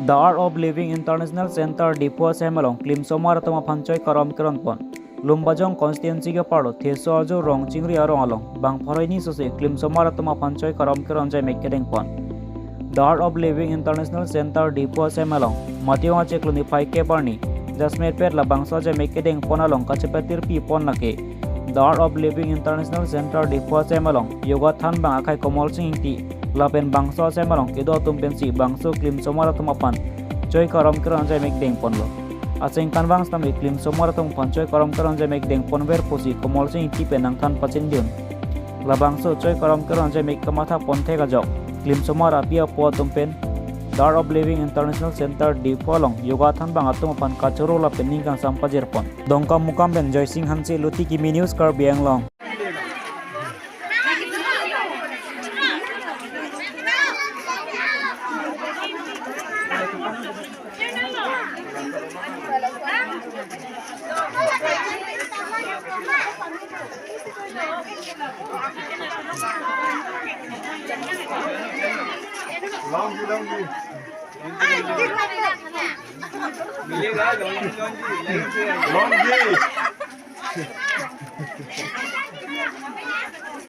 The Art of Living International Center Dipua Semalong Klim Somar Tama Panchoy Karam Kiranpon Lumbajong Constituency ke Paro Theso Arjo Rong Chingri Arong Along Bang Phoraini Sose Klim Somar Tama Panchoy Karam Kiranjay Mekedeng Pon The Art of Living International Center Dipua Semalong Matiwa Chekluni Paike Parni Jasmet Pet La Bangsa Jay Mekedeng Pon Along Kachepetir Pi Pon Lake The Art of Living International Center Dipua Semalong Yoga Than Bang Akai Komol Singti Lapen bangso semalong kido tumpensi bangso klim somara tumapan joy karam keran jay mek deng ponlo asing kan bang stamik klim somara tumapan joy karam keran jay mek deng pon ver posi komol sing tipe nang than pacin diun la bangso joy karam keran jay mek kamatha ponthe ga jok klim somara pia po tumpen The Art of Living International Center di Polong yoga than bang atumapan kachoro la pening kang sampajir pon dongkam mukam ben joy sing hansi luti kimi news kar biang long Long